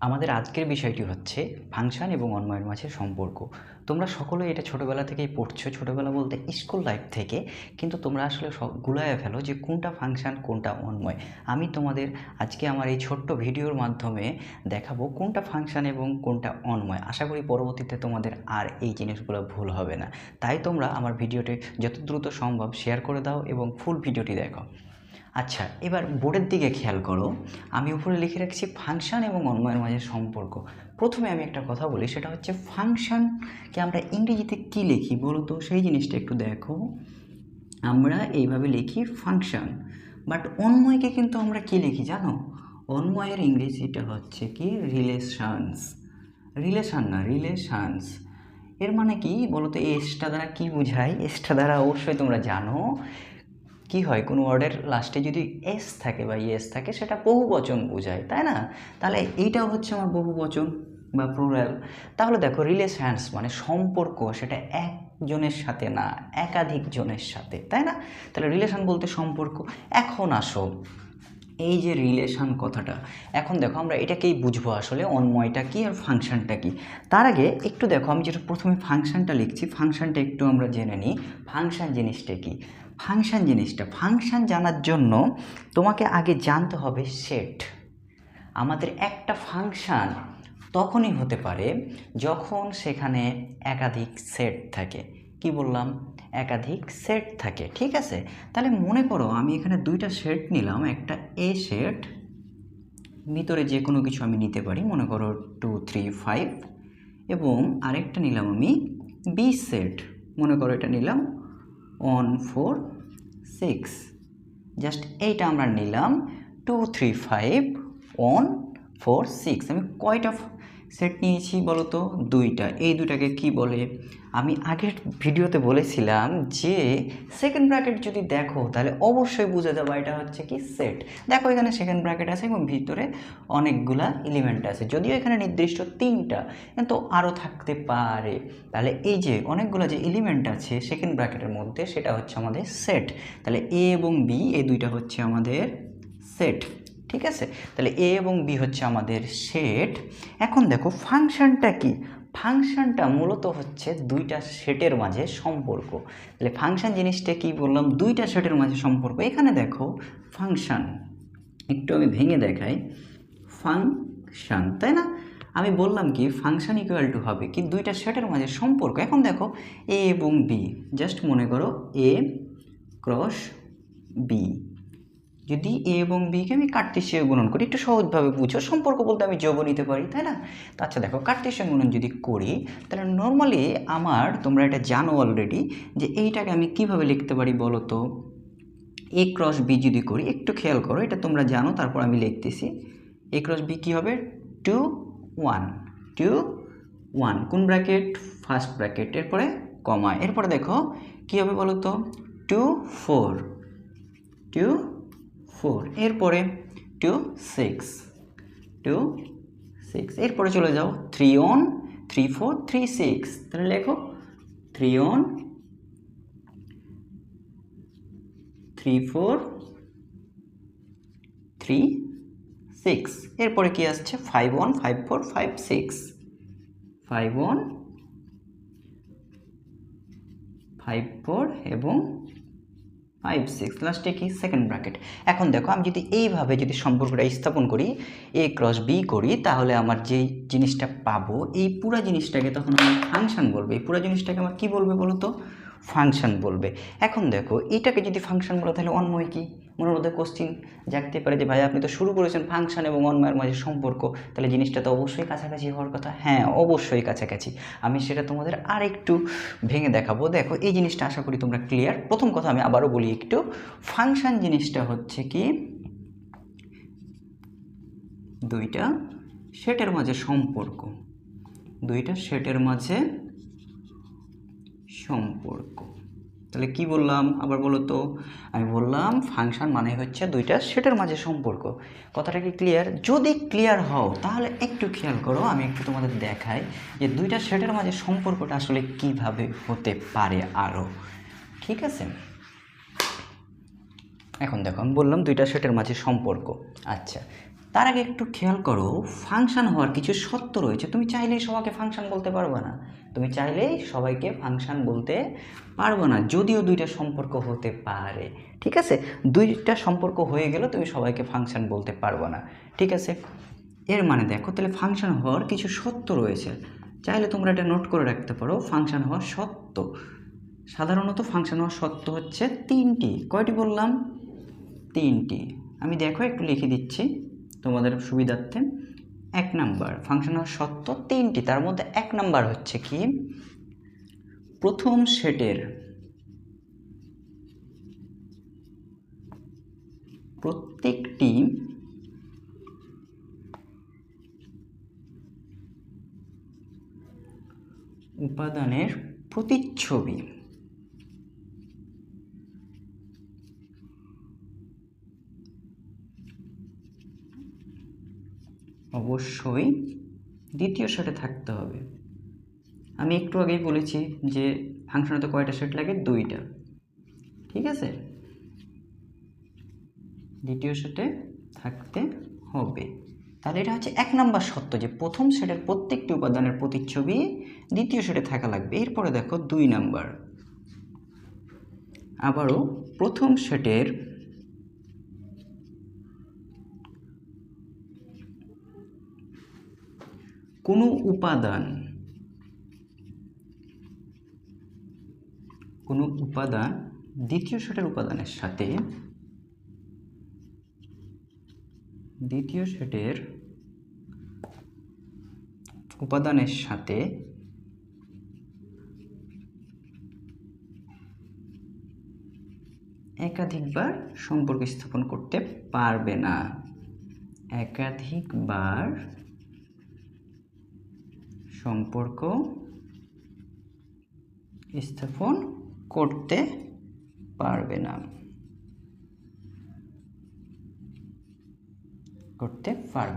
আমাদের আজকের বিষয়টি হচ্ছে ফাংশন এবং অন্বয়ের মাঝে সম্পর্ক। তোমরা সকলেই এটা ছোটোবেলা থেকেই পড়ছো, ছোটোবেলা বলতে স্কুল লাইফ থেকে। কিন্তু তোমরা আসলে সব গুলায়ে ফেলো যে কোনটা ফাংশন কোনটা অন্বয়। আমি তোমাদের আজকে আমার এই ছোট্ট ভিডিওর মাধ্যমে দেখাবো কোনটা ফাংশন এবং কোনটা অন্বয়। আশা করি পরবর্তীতে তোমাদের আর এই জিনিসগুলো ভুল হবে না। তাই তোমরা আমার ভিডিওটি যত দ্রুত সম্ভব শেয়ার করে দাও এবং ফুল ভিডিওটি দেখো। আচ্ছা, এবার বোর্ডের দিকে খেয়াল করো। আমি উপরে লিখে রাখছি ফাংশন এবং অন্বয়ের মাঝে সম্পর্ক। প্রথমে আমি একটা কথা বলি, সেটা হচ্ছে ফাংশনকে আমরা ইংরেজিতে কী লিখি বলো তো, সেই জিনিসটা একটু দেখো। আমরা এইভাবে লিখি ফাংশন, বাট অন্বয়কে কিন্তু আমরা কী লিখি জানো? অন্বয়ের ইংরেজিটা হচ্ছে কি রিলেশনস। রিলেশন না, রিলেশনস। এর মানে কি বলো তো, এসটা দ্বারা কী বোঝায়? এসটা দ্বারা অবশ্যই তোমরা জানো কি হয়, কোনো ওয়ার্ডের লাস্টে যদি এস থাকে বা ইয়েস থাকে সেটা বহুবচন বোঝায়, তাই না? তাহলে এইটাও হচ্ছে আমার বহুবচন বা প্লুরাল। তাহলে দেখো রিলেশনস মানে সম্পর্ক, সেটা একজনের সাথে না, একাধিক জনের সাথে, তাই না? তাহলে রিলেশন বলতে সম্পর্ক। এখন আসো এই যে রিলেশন কথাটা, এখন দেখো আমরা এটাকেই বুঝবো আসলে অন্বয়টা কি আর ফাংশনটা কি। তার আগে একটু দেখো, আমি যেটা প্রথমে ফাংশনটা লিখছি, ফাংশনটা একটু আমরা জেনে নিই। ফাংশন জিনিসটা কি? ফাংশন জানার জন্য তোমাকে আগে জানতে হবে সেট। আমাদের একটা ফাংশন তখনই হতে পারে যখন সেখানে একাধিক সেট থাকে। কি বললাম? একাধিক সেট থাকে, ঠিক আছে? তাহলে মনে করো আমি এখানে দুইটা সেট নিলাম, একটা এ সেট, ভিতরে যে কোনো কিছু আমি নিতে পারি, মনে করো 2 3 5, এবং আরেকটা নিলাম আমি বি সেট, মনে করো এটা নিলাম 1 4 6। জাস্ট এইটা আমরা নিলাম 2 3 5 1 4 6। আমি কয়টা সেট নিয়েছি বলো তো? দুইটা। এই দুইটাকে কি বলে? আমি আগের ভিডিওতে বলেছিলাম যে সেকেন্ড ব্র্যাকেট যদি দেখো তাহলে অবশ্যই বুঝে যাবে এটা হচ্ছে কি সেট। দেখো এখানে সেকেন্ড ব্র্যাকেট আছে এবং ভিতরে অনেকগুলা এলিমেন্ট আছে, যদিও এখানে নির্দিষ্ট 3টা, কিন্তু আরও থাকতে পারে। তাহলে এই যে অনেকগুলো যে এলিমেন্ট আছে সেকেন্ড ব্র্যাকেটের মধ্যে, সেটা হচ্ছে আমাদের সেট। তাহলে এ এবং বি এই দুইটা হচ্ছে আমাদের সেট, ঠিক আছে? তাহলে এ এবং বি হচ্ছে আমাদের সেট। এখন দেখো ফাংশনটা কি? ফাংশনটা মূলত হচ্ছে দুইটা সেটের মাঝে সম্পর্ক। তাহলে ফাংশন জিনিসটা কি বললাম? দুইটা সেটের মাঝে সম্পর্ক। এখানে দেখো ফাংশন, একটু আমি ভেঙে দেখাই। ফাংশন, তাই না? আমি বললাম কি ফাংশন ইকুয়াল টু হবে কি দুইটা সেটের মাঝে সম্পর্ক। এখন দেখো এ এবং বি, জাস্ট মনে করো এ ক্রস বি। যদি এ এবং বিকে আমি কার্তেশীয় গুণন করি, একটু সহজভাবে বুঝো, সম্পর্ক বলতে আমি যোগও নিতে পারি, তাই না? তো আচ্ছা দেখো, কার্তেশীয় গুণন যদি করি তাহলে নর্মালি আমার, তোমরা এটা জানো অলরেডি, যে এইটাকে আমি কিভাবে লিখতে পারি বলো তো? এ ক্রস বি যদি করি, একটু খেয়াল করো, এটা তোমরা জানো, তারপর আমি লিখতেছি। এ ক্রস বি কী হবে? 2 1 2 1, কোন ব্র্যাকেট? ফার্স্ট ব্র্যাকেট, এরপরে কমা, এরপরে দেখো কী হবে বলো তো? 2 4 2 4, এরপরে 2 6 2 6, এরপরে চলে যাও 3 on 3 4 3 6, তাহলে লেখো 3 on 3 4 3 6, এরপরে কি আসছে? 5 on 5 4 5 6 5 on 5 4 এবং 5 6, লাস্টে কি? Second bracket. এখন দেখো আমি যদি এইভাবে যদি সম্পর্কটা স্থাপন করি, এ ক্রস বি করি, তাহলে আমার যেই জিনিসটা পাবো, এই পুরো জিনিসটাকে তখন আমি ফাংশন বলবো। এই পুরো জিনিসটাকে আমার কী বলবে বলো তো? ফাংশন বলবে। এখন দেখো এটাকে যদি ফাংশন বলো তাহলে অন্বয় কি? মনের মধ্যে কোশ্চিন জাগতে পারে যে ভাই আপনি তো শুরু করেছেন ফাংশন এবং অন্বয়ের মাঝে সম্পর্ক, তাহলে জিনিসটা তো অবশ্যই কাছাকাছি হওয়ার কথা। হ্যাঁ, অবশ্যই কাছাকাছি। আমি সেটা তোমাদের আর একটু ভেঙে দেখাবো। দেখো এই জিনিসটা আশা করি তোমরা ক্লিয়ার। প্রথম কথা আমি আবারও বলি একটু, ফাংশন জিনিসটা হচ্ছে কি দুইটা সেটের মাঝে সম্পর্ক, দুইটা সেটের মাঝে সম্পর্ক। তাহলে কি বললাম আবার বলো তো? আমি বললাম ফাংশন মানে হচ্ছে দুইটা সেটের মাঝে সম্পর্ক। কথাটা কি ক্লিয়ার? যদি ক্লিয়ার হও তাহলে একটু খেয়াল করো, আমি একটু তোমাদের দেখাই যে দুইটা সেটের মাঝে সম্পর্কটা আসলে কিভাবে হতে পারে আরও, ঠিক আছে? এখন দেখো আমি বললাম দুইটা সেটের মাঝে সম্পর্ক। আচ্ছা, তার আগে একটু খেয়াল করো, ফাংশন হওয়ার কিছু শর্ত রয়েছে। তুমি চাইলেই সবাইকে ফাংশন বলতে পারবে না, তুমি চাইলেই সবাইকে ফাংশন বলতে পারবে না, যদিও দুইটা সম্পর্ক হতে পারে। ঠিক আছে, দুইটা সম্পর্ক হয়ে গেল তুমি সবাইকে ফাংশন বলতে পারবে না। ঠিক আছে, এর মানে দেখো তাহলে ফাংশন হওয়ার কিছু শর্ত রয়েছে, চাইলে তোমরা এটা নোট করে রাখতে পারো। ফাংশন হওয়ার শর্ত, সাধারণত ফাংশন হওয়ার শর্ত হচ্ছে তিনটি। কয়টি বললাম? তিনটি। আমি দেখো একটু লিখে দিচ্ছি তোমাদের সুবিধার্থে। 1 নাম্বার, ফাংশন হওয়ার শর্ত তিনটি, তার মধ্যে 1 নাম্বার হচ্ছে কি, প্রথম সেটের প্রত্যেকটি উপাদানের প্রতিচ্ছবি অবশ্যই দ্বিতীয় সেটে থাকতে হবে। আমি একটু আগেই বলেছি যে ফাংশনে তো কয়টা সেট লাগে? 2টা। ঠিক আছে, দ্বিতীয় সেটে থাকতে হবে। তাহলে এটা হচ্ছে 1 নাম্বার শর্ত, যে প্রথম সেটের প্রত্যেকটি উপাদানের প্রতিচ্ছবি দ্বিতীয় সেটে থাকা লাগবে। এরপরে দেখো 2 নাম্বার, আবারও প্রথম সেটের কোনো উপাদান দ্বিতীয় সেটের উপাদানের সাথে একাধিকবার সম্পর্ক স্থাপন করতে পারবে না। একাধিকবার সম্পর্ক স্থাপন করতে পারবে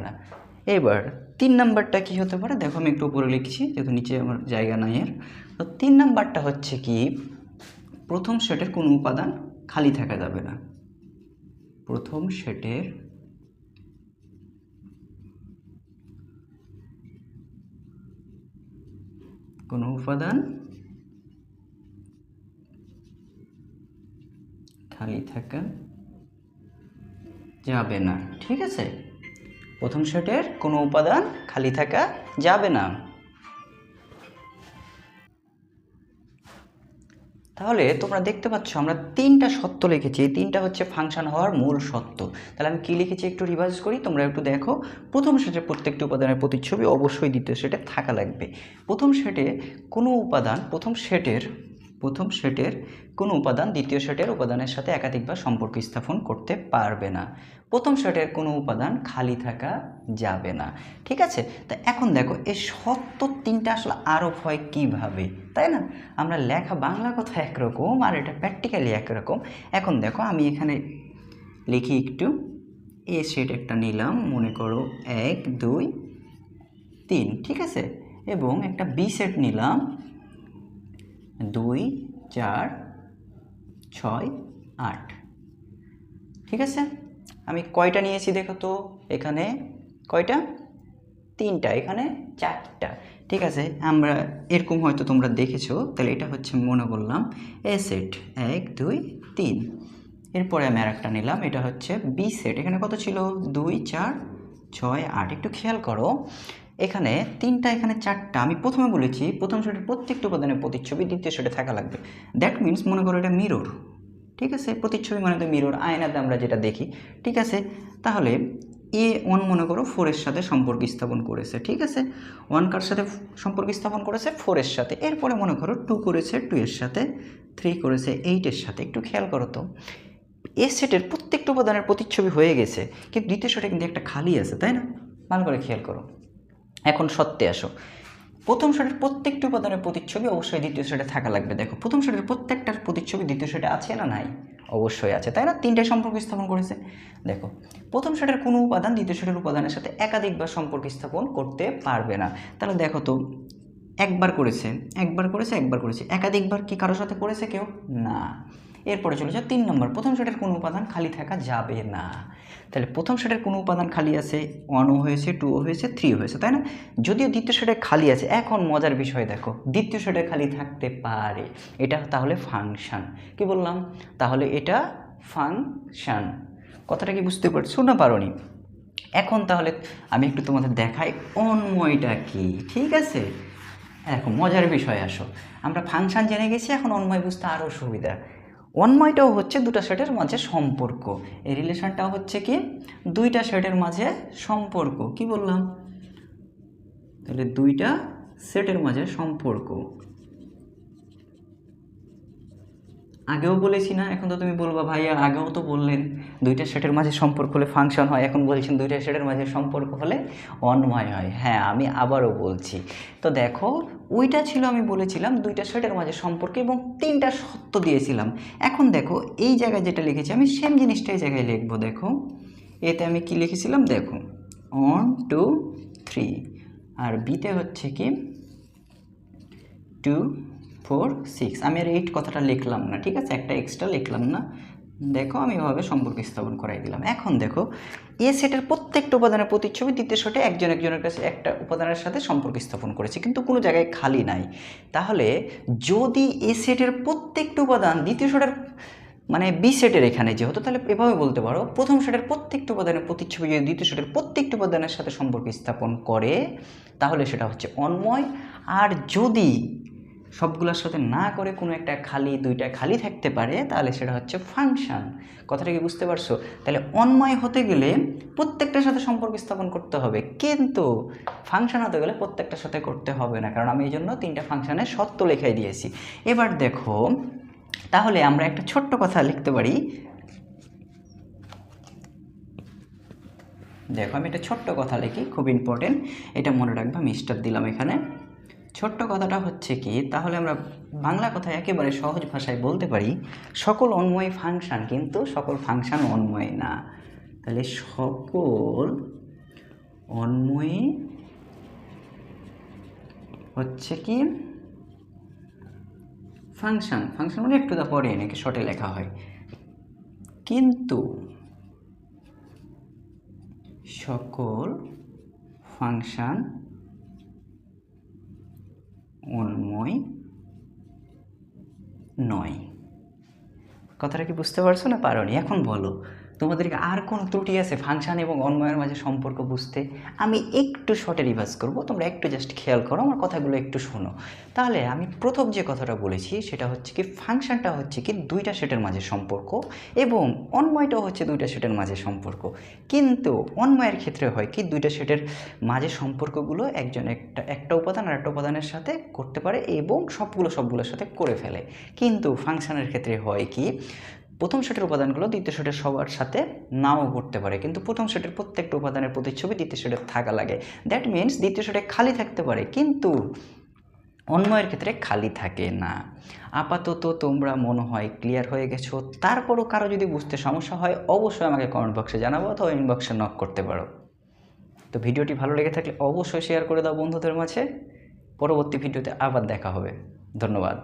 না। এবার 3 নাম্বারটা কি হতে পারে? দেখো আমি একটু উপরে লিখছি, যেহেতু নিচে আমার জায়গা নাই এর। তো 3 নাম্বারটা হচ্ছে কি, প্রথম সেটের কোনো উপাদান খালি থাকা যাবে না। প্রথম সেটের কোনো উপাদান খালি থাকা যাবে না। ঠিক আছে, প্রথম সেটের কোনো উপাদান খালি থাকা যাবে না। তাহলে তোমরা দেখতে পাচ্ছ আমরা 3টা শর্ত লিখেছি, এই 3টা হচ্ছে ফাংশন হওয়ার মূল শর্ত। তাহলে আমি কি লিখেছি একটু রিভাইজ করি, তোমরা একটু দেখো। প্রথম সেটের প্রত্যেকটি উপাদানের প্রতিচ্ছবি অবশ্যই দ্বিতীয় সেটে থাকা লাগবে। প্রথম সেটে কোনো উপাদান প্রথম সেটের কোনো উপাদান দ্বিতীয় সেটের উপাদানের সাথে একাধিকবার সম্পর্ক স্থাপন করতে পারবে না। প্রথম সেটের কোনো উপাদান খালি থাকা যাবে না। ঠিক আছে, তা এখন দেখো এই শর্ত 3টা আসলে আরোপ হয় কিভাবে, তাই না? আমরা লেখা বাংলা কথা একরকম আর এটা প্র্যাকটিক্যালি একরকম। এখন দেখো আমি এখানে লিখি একটু, এ সেট একটা নিলাম, মনে করো 1 2 3। ঠিক আছে, এবং একটা বি সেট নিলাম 2 4 6 8। ঠিক আছে, আমি কয়টা নিয়েছি দেখো তো, এখানে কয়টা? 3টা, এখানে 4টা। ঠিক আছে, আমরা এরকম হয়তো তোমরা দেখেছো। তাহলে এটা হচ্ছে মনে করলাম এ সেট 1 2 3। এরপরে আমি আরেকটা নিলাম, এটা হচ্ছে বি সেট। এখানে কত ছিল? 2 4 6 8। একটু খেয়াল করো, এখানে 3টা, এখানে 4টা। আমি প্রথমে বলেছি প্রথম সেটের প্রত্যেকটি উপাদানের প্রতিচ্ছবি দ্বিতীয় সেটে থাকা লাগবে। দ্যাট মিনস মনে করো এটা মিরর। ঠিক আছে, প্রতিচ্ছবি মানে তো মিরর, আয়নাতে আমরা যেটা দেখি। ঠিক আছে, তাহলে A1 মনে করো 4 এর সাথে সম্পর্ক স্থাপন করেছে। ঠিক আছে, 1 কার সাথে সম্পর্ক স্থাপন করেছে? 4 এর সাথে। এরপরে মনে করো 2 করেছে 2 এর সাথে, 3 করেছে 8 এর সাথে। একটু খেয়াল করো তো, এ সেটের প্রত্যেকটা উপাদানের প্রতিচ্ছবি হয়ে গেছে, কিন্তু দ্বিতীয় সেটে কিন্তু একটা খালি আছে, তাই না? ভালো করে খেয়াল করো। এখন সত্যে আসো, প্রথম সেটের প্রত্যেকটি উপাদানের প্রতিচ্ছবি অবশ্যই দ্বিতীয় সেটে থাকা লাগবে। দেখো প্রথম সেটের প্রত্যেকটার প্রতিচ্ছবি দ্বিতীয় সেটে আছে না নাই? অবশ্যই আছে, তাই না? 3টায় সম্পর্ক স্থাপন করেছে। দেখো প্রথম সেটের কোনো উপাদান দ্বিতীয় সেটের উপাদানের সাথে একাধিকবার সম্পর্ক স্থাপন করতে পারবে না। তাহলে দেখো তো, একবার করেছে, একাধিকবার কি কারোর সাথে করেছে কেউ? না। এরপরে চলে যাও 3 নম্বর, প্রথম সেটের কোনো উপাদান খালি থাকা যাবে না। তাহলে প্রথম সেটের কোনো উপাদান খালি আছে, 1ও হয়েছে, 2ও হয়েছে, 3ও হয়েছে, তাই না? যদিও দ্বিতীয় সেটে খালি আছে, এখন মজার বিষয় দেখো, দ্বিতীয় সেটে খালি থাকতে পারে, এটা তাহলে ফাংশন। কি বললাম? তাহলে এটা ফাংশন। কথাটা কি বুঝতে পারছো না পারোনি? এখন তাহলে আমি একটু তোমাদের দেখাই অন্বয়টা কি, ঠিক আছে? এখন মজার বিষয় আসো, আমরা ফাংশন জেনে গেছি, এখন অন্বয় বুঝতে আরও সুবিধা। অন্বয়টাও হচ্ছে দুটা সেটের মাঝে সম্পর্ক, এই রিলেশনটাও হচ্ছে কি দুইটা সেটের মাঝে সম্পর্ক। কি বললাম? তাহলে দুইটা সেটের মাঝে সম্পর্ক। আগেও বলেছি না? এখন তো তুমি বলবা ভাইয়া আগেও তো বললেন দুইটা সেটের মাঝে সম্পর্ক হলে ফাংশন হয়, এখন বলছেন দুইটা সেটের মাঝে সম্পর্ক হলে অন্বয় হয়। হ্যাঁ, আমি আবারও বলছি। তো দেখো, ওইটা ছিল আমি বলেছিলাম দুইটা সেটের মাঝে সম্পর্ক এবং 3টা সত্য দিয়েছিলাম। এখন দেখো এই জায়গায় যেটা লিখেছি আমি সেম জিনিসটা এই জায়গায় লিখবো। দেখো এতে আমি কি লিখেছিলাম, দেখো 1 2 3, আর বিতে হচ্ছে কি 2 4 6। আমি আর 8 কথাটা লিখলাম না, ঠিক আছে? একটা এক্সট্রা লিখলাম না। দেখো আমি এভাবে সম্পর্ক স্থাপন করাই দিলাম। এখন দেখো এ সেটের প্রত্যেকটা উপাদানের প্রতিচ্ছবি দ্বিতীয় সেটে একজনের কাছে একটা উপাদানের সাথে সম্পর্ক স্থাপন করেছে, কিন্তু কোনো জায়গায় খালি নাই। তাহলে যদি এ সেটের প্রত্যেকটা উপাদান দ্বিতীয় সেটের মানে বি সেটের এখানে যেহেতু, তাহলে এভাবে বলতে পারো প্রথম সেটের প্রত্যেকটা উপাদানের প্রতিচ্ছবি যদি দ্বিতীয় সেটের প্রত্যেকটা উপাদানের সাথে সম্পর্ক স্থাপন করে তাহলে সেটা হচ্ছে অন্বয়। আর যদি সবগুলোর সাথে না করে কোনো একটা খালি, দুইটা খালি থাকতে পারে, তাহলে সেটা হচ্ছে ফাংশন। কথাটা কি বুঝতে পারছো? তাহলে অন্বয় হতে গেলে প্রত্যেকটার সাথে সম্পর্ক স্থাপন করতে হবে, কিন্তু ফাংশন হতে গেলে প্রত্যেকটার সাথে করতে হবে না, কারণ আমি এই জন্য 3টা ফাংশনের সত্য লেখাই দিয়েছি। এবার দেখো তাহলে আমরা একটা ছোট্ট কথা লিখতে পারি। দেখো আমি একটা ছোট্ট কথা লিখি, খুব ইম্পর্টেন্ট, এটা মনে রাখবা, আমি স্টার দিলাম এখানে। ছোট্ট কথাটা হচ্ছে কি, তাহলে আমরা বাংলা কথায় একেবারে সহজ ভাষায় বলতে পারি সকল অন্বয় ফাংশন, কিন্তু সকল ফাংশন অন্বয় না। তাহলে সকল অন্বয় হচ্ছে কি ফাংশন। ফাংশন মানে একটু দা পরে নাকি শর্টে লেখা হয়, কিন্তু সকল ফাংশন অন্বয় নয়। কথাটা কি বুঝতে পারছো না পারোনি? এখন বলো তোমাদেরকে আর কোন ত্রুটি আছে ফাংশন এবং অন্বয়ের মাঝে সম্পর্ক বুঝতে? আমি একটু শর্টে রিভাইজ করব, তোমরা একটু জাস্ট খেয়াল করো, আমার কথাগুলো একটু শোনো। তাহলে আমি প্রথম যে কথাটা বলেছি সেটা হচ্ছে কি ফাংশনটা হচ্ছে কি দুইটা সেটের মাঝে সম্পর্ক এবং অন্বয়টাও হচ্ছে দুইটা সেটের মাঝে সম্পর্ক, কিন্তু অন্বয়ের ক্ষেত্রে হয় কি দুইটা সেটের মাঝে সম্পর্কগুলো একজন একটা উপাদান আর একটা উপাদানের সাথে করতে পারে এবং সবগুলোর সাথে করে ফেলে। কিন্তু ফাংশনের ক্ষেত্রে হয় কি প্রথম সেটের উপাদানগুলো দ্বিতীয় সেটের সবার সাথে নাও করতে পারে, কিন্তু প্রথম সেটের প্রত্যেকটা উপাদানের প্রতিচ্ছবি দ্বিতীয় সেটের থাকা লাগে। দ্যাট মিনস দ্বিতীয় সেটে খালি থাকতে পারে, কিন্তু অন্বয়ের ক্ষেত্রে খালি থাকে না। আপাতত তোমরা মনে হয় ক্লিয়ার হয়ে গেছো। তারপরও কারো যদি বুঝতে সমস্যা হয় অবশ্যই আমাকে কমেন্ট বক্সে জানাবো অথবা ইনবক্সে নক করতে পারো। তো ভিডিওটি ভালো লেগে থাকলে অবশ্যই শেয়ার করে দাও বন্ধুদের মাঝে। পরবর্তী ভিডিওতে আবার দেখা হবে। ধন্যবাদ।